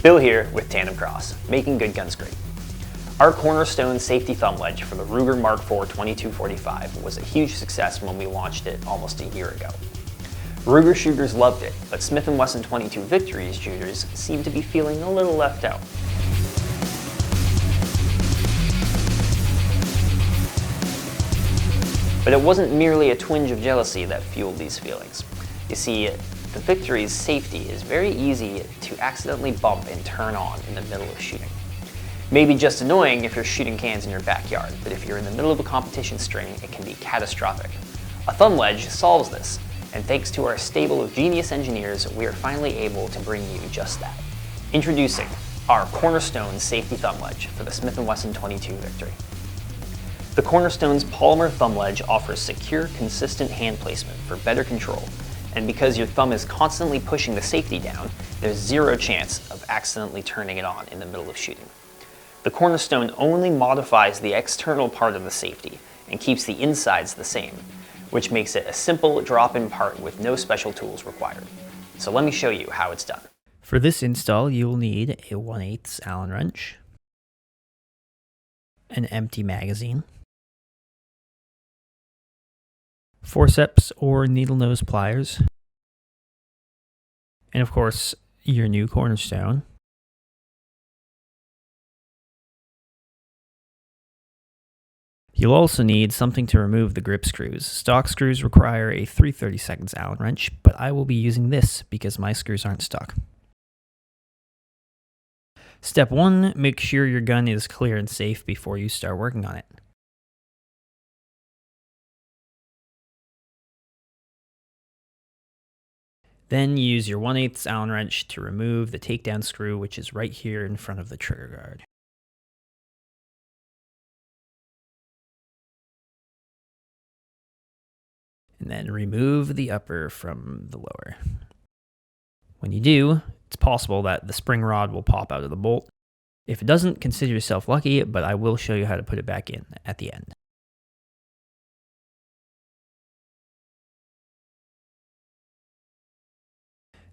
Bill here with TANDEMKROSS, making good guns great. Our Cornerstone safety thumb wedge for the Ruger Mark IV 2245 was a huge success when we launched it almost a year ago. Ruger shooters loved it, but Smith & Wesson 22 Victory's shooters seemed to be feeling a little left out. But it wasn't merely a twinge of jealousy that fueled these feelings. You see, the Victory's safety is very easy to accidentally bump and turn on in the middle of shooting. Maybe just annoying if you're shooting cans in your backyard, but if you're in the middle of a competition string, it can be catastrophic. A thumb wedge solves this, and thanks to our stable of genius engineers, we are finally able to bring you just that. Introducing our Cornerstone safety thumb wedge for the Smith & Wesson 22 Victory. The Cornerstone's polymer thumb wedge offers secure, consistent hand placement for better control, and because your thumb is constantly pushing the safety down, there's zero chance of accidentally turning it on in the middle of shooting. The Cornerstone only modifies the external part of the safety and keeps the insides the same, which makes it a simple drop-in part with no special tools required. So let me show you how it's done. For this install, you will need a 1/8 Allen wrench, an empty magazine, forceps or needle nose pliers, and of course, your new Cornerstone. You'll also need something to remove the grip screws. Stock screws require a 3/32 Allen wrench, but I will be using this because my screws aren't stock. Step 1, make sure your gun is clear and safe before you start working on it. Then use your 1/8 Allen wrench to remove the takedown screw, which is right here in front of the trigger guard. And then remove the upper from the lower. When you do, it's possible that the spring rod will pop out of the bolt. If it doesn't, consider yourself lucky, but I will show you how to put it back in at the end.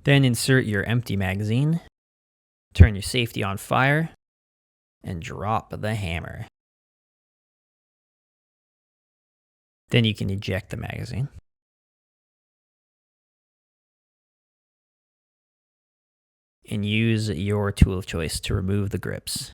Then insert your empty magazine, turn your safety on fire, and drop the hammer. Then you can eject the magazine. And use your tool of choice to remove the grips.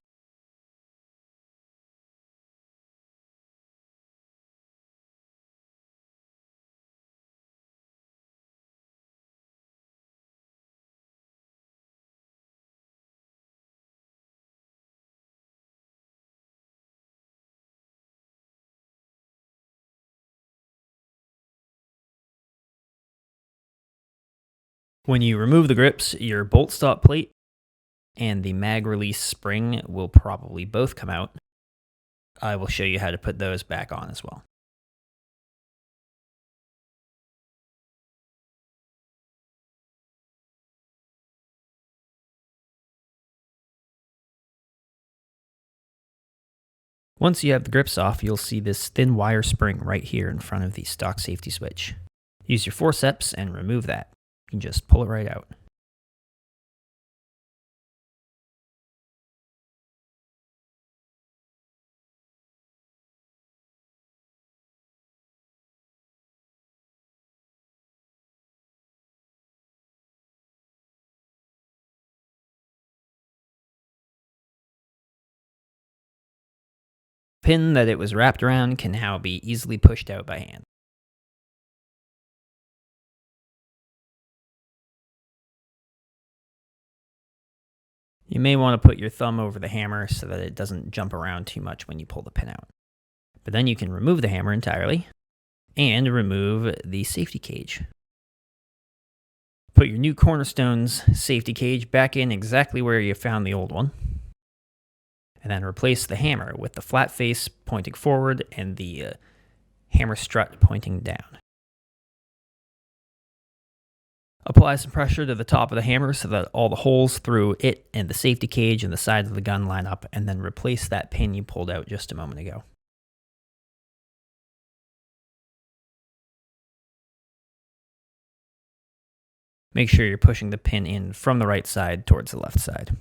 When you remove the grips, your bolt stop plate and the mag release spring will probably both come out. I will show you how to put those back on as well. Once you have the grips off, you'll see this thin wire spring right here in front of the stock safety switch. Use your forceps and remove that. You can just pull it right out. The pin that it was wrapped around can now be easily pushed out by hand. You may want to put your thumb over the hammer so that it doesn't jump around too much when you pull the pin out. But then you can remove the hammer entirely and remove the safety cage. Put your new Cornerstone's safety cage back in exactly where you found the old one. And then replace the hammer with the flat face pointing forward and the hammer strut pointing down. Apply some pressure to the top of the hammer so that all the holes through it and the safety cage and the sides of the gun line up, and then replace that pin you pulled out just a moment ago. Make sure you're pushing the pin in from the right side towards the left side.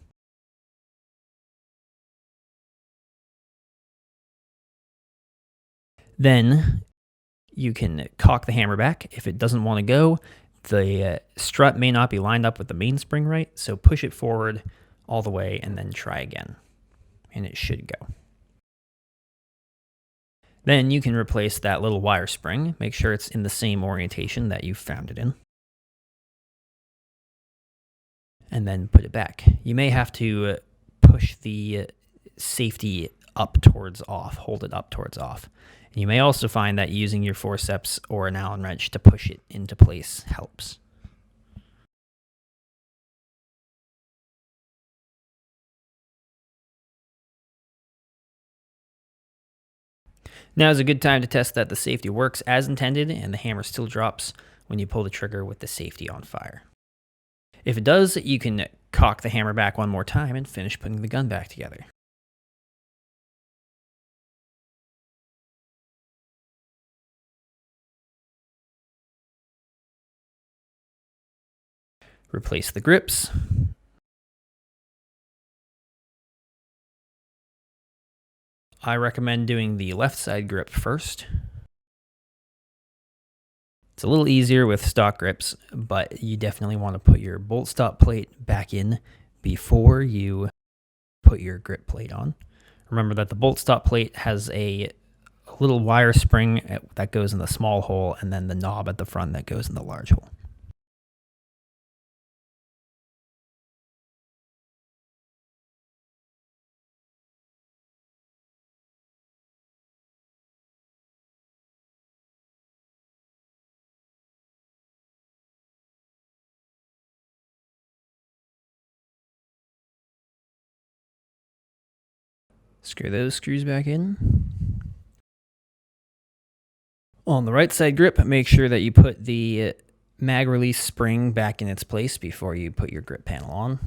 Then you can cock the hammer back. If it doesn't want to go, the strut may not be lined up with the mainspring right, so push it forward all the way and then try again, and it should go. Then you can replace that little wire spring. Make sure it's in the same orientation that you found it in. And then put it back. You may have to push the safety up towards off, hold it up towards off. And you may also find that using your forceps or an Allen wrench to push it into place helps. Now is a good time to test that the safety works as intended and the hammer still drops when you pull the trigger with the safety on fire. If it does, you can cock the hammer back one more time and finish putting the gun back together. Replace the grips. I recommend doing the left side grip first. It's a little easier with stock grips, but you definitely want to put your bolt stop plate back in before you put your grip plate on. Remember that the bolt stop plate has a little wire spring that goes in the small hole and then the knob at the front that goes in the large hole. Screw those screws back in. On the right side grip, make sure that you put the mag release spring back in its place before you put your grip panel on.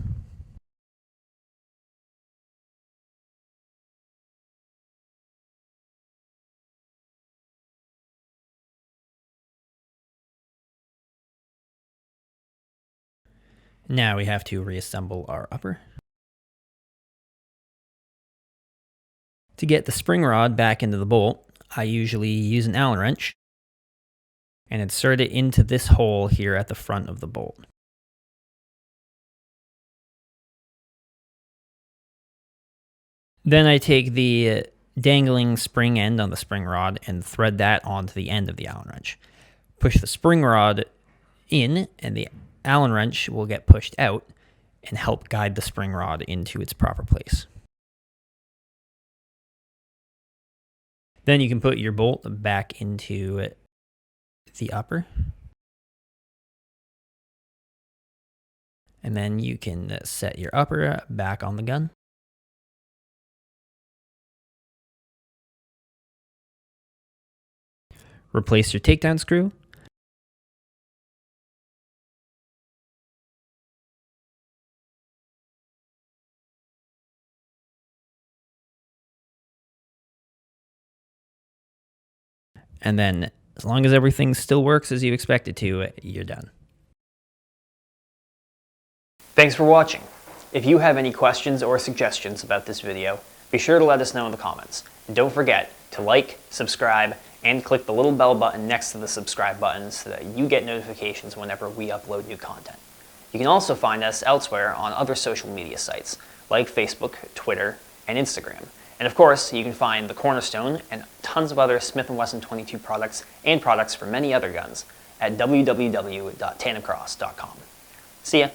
Now we have to reassemble our upper. To get the spring rod back into the bolt, I usually use an Allen wrench and insert it into this hole here at the front of the bolt. Then I take the dangling spring end on the spring rod and thread that onto the end of the Allen wrench. Push the spring rod in and the Allen wrench will get pushed out and help guide the spring rod into its proper place. Then you can put your bolt back into the upper. And then you can set your upper back on the gun. Replace your takedown screw. And then, as long as everything still works as you expect it to, you're done. Thanks for watching. If you have any questions or suggestions about this video, be sure to let us know in the comments. And don't forget to like, subscribe, and click the little bell button next to the subscribe button so that you get notifications whenever we upload new content. You can also find us elsewhere on other social media sites like Facebook, Twitter, and Instagram. And of course, you can find the Cornerstone and tons of other Smith & Wesson 22 products and products for many other guns at www.tandemkross.com. See ya!